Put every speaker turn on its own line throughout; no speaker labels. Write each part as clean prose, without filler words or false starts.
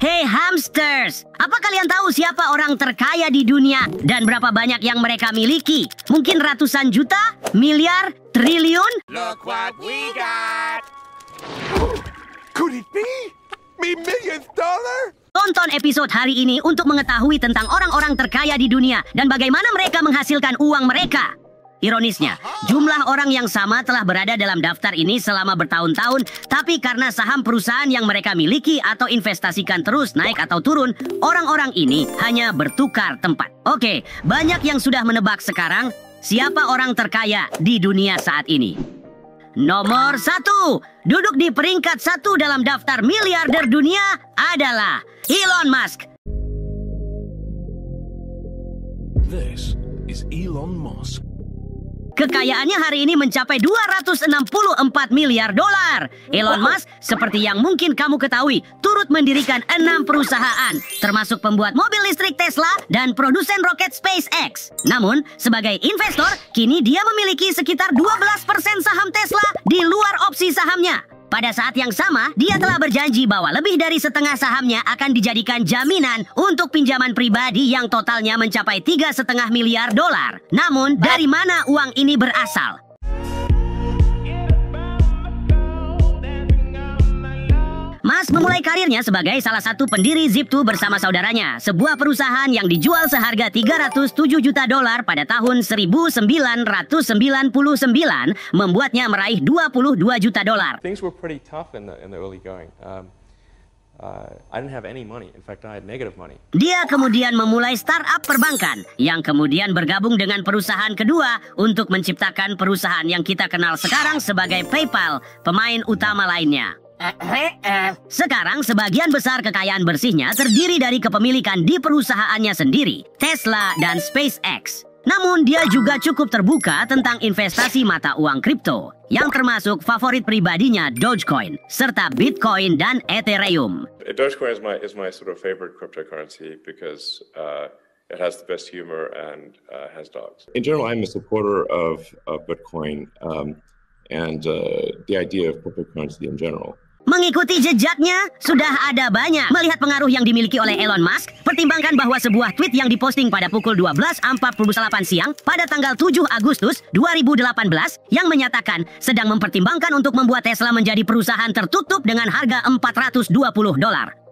Hey hamsters, apa kalian tahu siapa orang terkaya di dunia dan berapa banyak yang mereka miliki? Mungkin ratusan juta, miliar, triliun?
Look what we got! Could it be? Me $1 million?
Tonton episode hari ini untuk mengetahui tentang orang-orang terkaya di dunia dan bagaimana mereka menghasilkan uang mereka. Ironisnya, jumlah orang yang sama telah berada dalam daftar ini selama bertahun-tahun, tapi karena saham perusahaan yang mereka miliki atau investasikan terus naik atau turun, orang-orang ini hanya bertukar tempat. Oke, banyak yang sudah menebak sekarang siapa orang terkaya di dunia saat ini. Nomor 1, duduk di peringkat 1 dalam daftar miliarder dunia adalah Elon Musk.
This is Elon Musk.
Kekayaannya hari ini mencapai 264 miliar dolar. Elon Musk, seperti yang mungkin kamu ketahui, turut mendirikan 6 perusahaan, termasuk pembuat mobil listrik Tesla dan produsen roket SpaceX. Namun, sebagai investor, kini dia memiliki sekitar 12% saham Tesla di luar opsi sahamnya. Pada saat yang sama, dia telah berjanji bahwa lebih dari setengah sahamnya akan dijadikan jaminan untuk pinjaman pribadi yang totalnya mencapai 3,5 miliar dolar. Namun, dari mana uang ini berasal? Musk memulai karirnya sebagai salah satu pendiri Zip2 bersama saudaranya, sebuah perusahaan yang dijual seharga 307 juta dolar pada tahun 1999, membuatnya meraih 22 juta dolar.
Things were pretty tough in the early going. I didn't have any money. In fact, I had negative money.
Dia kemudian memulai startup perbankan, yang kemudian bergabung dengan perusahaan kedua untuk menciptakan perusahaan yang kita kenal sekarang sebagai PayPal, pemain utama lainnya. Sekarang sebagian besar kekayaan bersihnya terdiri dari kepemilikan di perusahaannya sendiri, Tesla dan SpaceX. Namun dia juga cukup terbuka tentang investasi mata uang kripto, yang termasuk favorit pribadinya Dogecoin, serta Bitcoin dan Ethereum.
Dogecoin is my sort of favorite cryptocurrency because it has the best humor and has dogs. In general, I'm a supporter of Bitcoin and the idea of cryptocurrency in general.
Mengikuti jejaknya, sudah ada banyak. Melihat pengaruh yang dimiliki oleh Elon Musk, pertimbangkan bahwa sebuah tweet yang diposting pada pukul 12.48 siang pada tanggal 7 Agustus 2018 yang menyatakan sedang mempertimbangkan untuk membuat Tesla menjadi perusahaan tertutup dengan harga $420.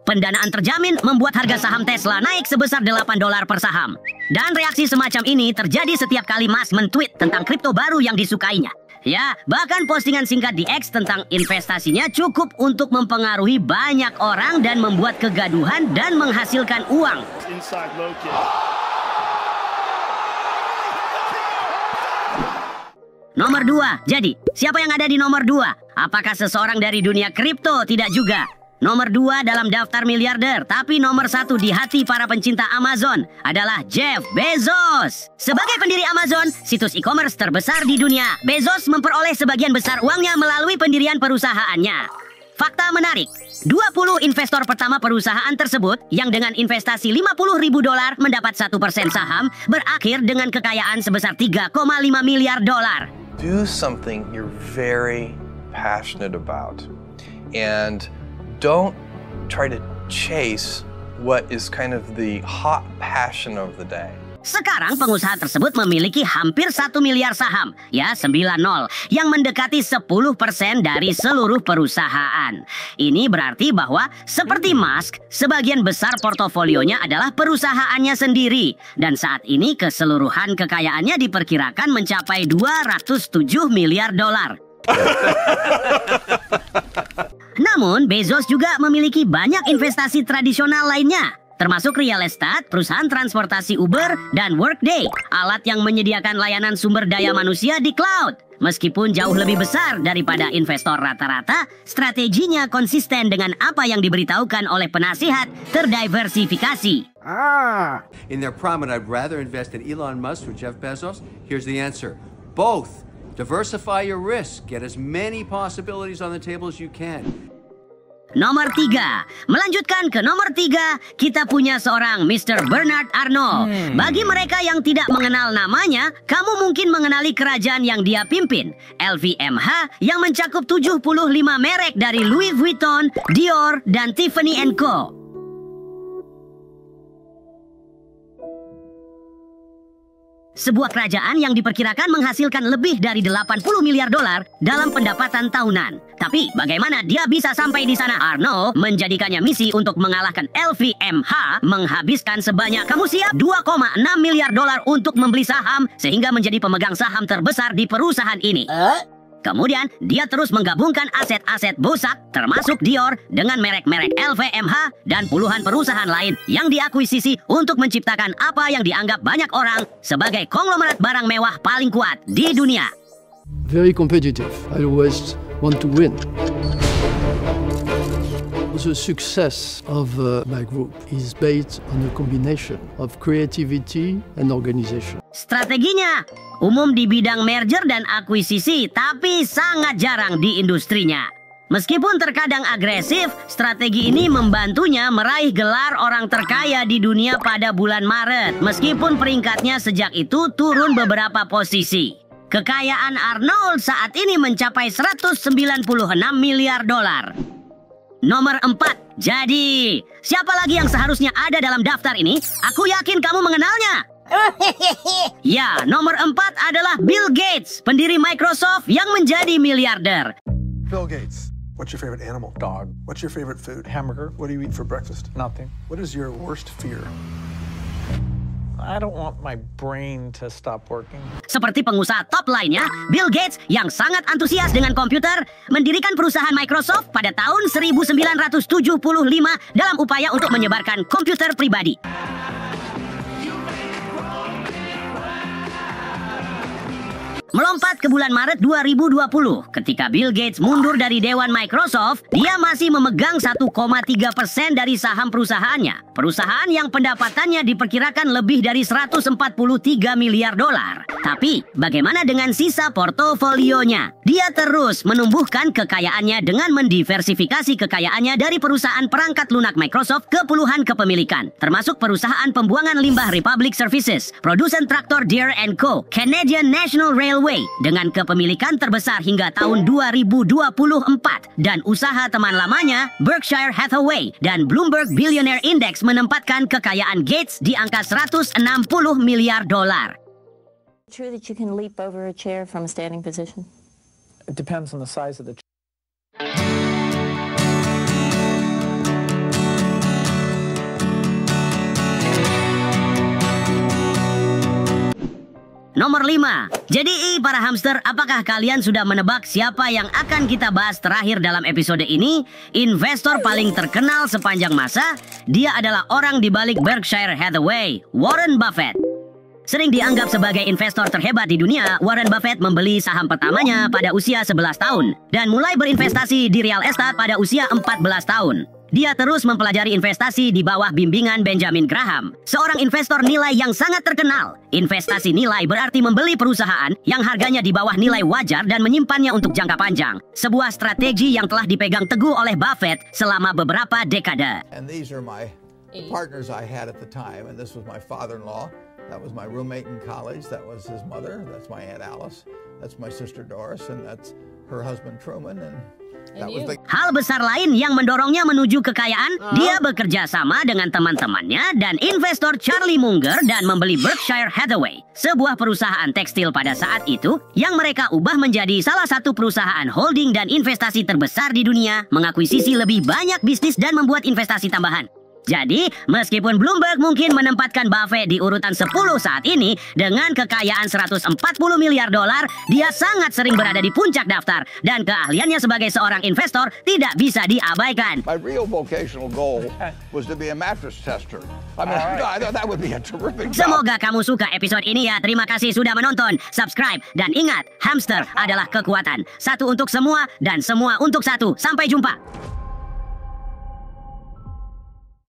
Pendanaan terjamin membuat harga saham Tesla naik sebesar $8 per saham. Dan reaksi semacam ini terjadi setiap kali Musk men-tweet tentang kripto baru yang disukainya. Ya, bahkan postingan singkat di X tentang investasinya cukup untuk mempengaruhi banyak orang dan membuat kegaduhan dan menghasilkan uang. Nomor 2. Jadi, siapa yang ada di nomor 2? Apakah seseorang dari dunia kripto? Tidak juga. Nomor 2 dalam daftar miliarder, tapi nomor 1 di hati para pencinta Amazon adalah Jeff Bezos. Sebagai pendiri Amazon, situs e-commerce terbesar di dunia, Bezos memperoleh sebagian besar uangnya melalui pendirian perusahaannya. Fakta menarik, 20 investor pertama perusahaan tersebut yang dengan investasi $50.000 mendapat 1% saham, berakhir dengan kekayaan sebesar $3,5 miliar.
Do something you're very passionate about and don't try to chase what is kind of the hot passion of the day.
Sekarang pengusaha tersebut memiliki hampir 1 miliar saham, ya 90, yang mendekati 10% dari seluruh perusahaan. Ini berarti bahwa seperti Musk, sebagian besar portofolionya adalah perusahaannya sendiri. Dan saat ini keseluruhan kekayaannya diperkirakan mencapai 207 miliar dolar. Namun, Bezos juga memiliki banyak investasi tradisional lainnya, termasuk real estate, perusahaan transportasi Uber, dan Workday, alat yang menyediakan layanan sumber daya manusia di cloud. Meskipun jauh lebih besar daripada investor rata-rata, strateginya konsisten dengan apa yang diberitahukan oleh penasihat terdiversifikasi.
In their prominent, I'd rather invest in Elon Musk or Jeff Bezos. Here's the answer. Both. Diversify your risk. Get as many possibilities on the table as you can.
Nomor 3. Melanjutkan ke nomor 3, kita punya seorang Mr. Bernard Arnault. Bagi mereka yang tidak mengenal namanya, kamu mungkin mengenali kerajaan yang dia pimpin, LVMH, yang mencakup 75 merek dari Louis Vuitton, Dior, dan Tiffany & Co. sebuah kerajaan yang diperkirakan menghasilkan lebih dari 80 miliar dolar dalam pendapatan tahunan. Tapi bagaimana dia bisa sampai di sana? Arnold menjadikannya misi untuk mengalahkan LVMH, menghabiskan sebanyak, kamu siap, 2,6 miliar dolar untuk membeli saham, sehingga menjadi pemegang saham terbesar di perusahaan ini. Kemudian, dia terus menggabungkan aset-aset Bosak, termasuk Dior, dengan merek-merek LVMH dan puluhan perusahaan lain yang diakuisisi untuk menciptakan apa yang dianggap banyak orang sebagai konglomerat barang mewah paling kuat di dunia.
Very competitive. I always want to win. The success of my group is based on a combination of creativity and organization.
Strateginya umum di bidang merger dan akuisisi, tapi sangat jarang di industrinya. Meskipun terkadang agresif, strategi ini membantunya meraih gelar orang terkaya di dunia pada bulan Maret, meskipun peringkatnya sejak itu turun beberapa posisi. Kekayaan Arnold saat ini mencapai 196 miliar dolar. Nomor 4. Jadi, siapa lagi yang seharusnya ada dalam daftar ini? Aku yakin kamu mengenalnya. Ya, nomor 4 adalah Bill Gates, pendiri Microsoft yang menjadi miliarder.
Bill Gates, what's your favorite animal? Dog. What's your favorite food? Hamburger. What do you eat for breakfast? Nothing. What is your worst fear? I don't want my brain to stop working.
Seperti pengusaha top lainnya, Bill Gates yang sangat antusias dengan komputer mendirikan perusahaan Microsoft pada tahun 1975 dalam upaya untuk menyebarkan komputer pribadi. Melompat ke bulan Maret 2020, ketika Bill Gates mundur dari Dewan Microsoft, dia masih memegang 1,3% dari saham perusahaannya. Perusahaan yang pendapatannya diperkirakan lebih dari 143 miliar dolar. Tapi, bagaimana dengan sisa portofolionya? Dia terus menumbuhkan kekayaannya dengan mendiversifikasi kekayaannya dari perusahaan perangkat lunak Microsoft ke puluhan kepemilikan, termasuk perusahaan pembuangan limbah Republic Services, produsen traktor Deere & Co, Canadian National Railway, dengan kepemilikan terbesar hingga tahun 2024, dan usaha teman lamanya, Berkshire Hathaway, dan Bloomberg Billionaire Index menempatkan kekayaan Gates di angka 160 miliar dolar.
True that you can leap over a chair from a standing position?
It depends on the size of the
Nomor 5. Jadi para hamster, apakah kalian sudah menebak siapa yang akan kita bahas terakhir dalam episode ini? Investor paling terkenal sepanjang masa, dia adalah orang di balik Berkshire Hathaway, Warren Buffett. Sering dianggap sebagai investor terhebat di dunia, Warren Buffett membeli saham pertamanya pada usia 11 tahun dan mulai berinvestasi di real estate pada usia 14 tahun. Dia terus mempelajari investasi di bawah bimbingan Benjamin Graham, seorang investor nilai yang sangat terkenal. Investasi nilai berarti membeli perusahaan yang harganya di bawah nilai wajar dan menyimpannya untuk jangka panjang. Sebuah strategi yang telah dipegang teguh oleh Buffett selama beberapa dekade.
And these are my partners I had at the time, and this was my father-in-law. That was my roommate in college. That was his mother. That's my Aunt Alice. That's my sister Doris, and that's her husband Truman. And that was the...
Hal besar lain yang mendorongnya menuju kekayaan, dia bekerja sama dengan teman-temannya dan investor Charlie Munger dan membeli Berkshire Hathaway, sebuah perusahaan tekstil pada saat itu yang mereka ubah menjadi salah satu perusahaan holding dan investasi terbesar di dunia, mengakuisisi lebih banyak bisnis dan membuat investasi tambahan. Jadi, meskipun Bloomberg mungkin menempatkan Buffett di urutan 10 saat ini dengan kekayaan 140 miliar dolar, dia sangat sering berada di puncak daftar dan keahliannya sebagai seorang investor tidak bisa diabaikan.
My real vocational goal was to be a mattress tester. I mean, that would be a terrific job.
Semoga kamu suka episode ini ya. Terima kasih sudah menonton, subscribe, dan ingat, hamster adalah kekuatan. Satu untuk semua dan semua untuk satu. Sampai jumpa.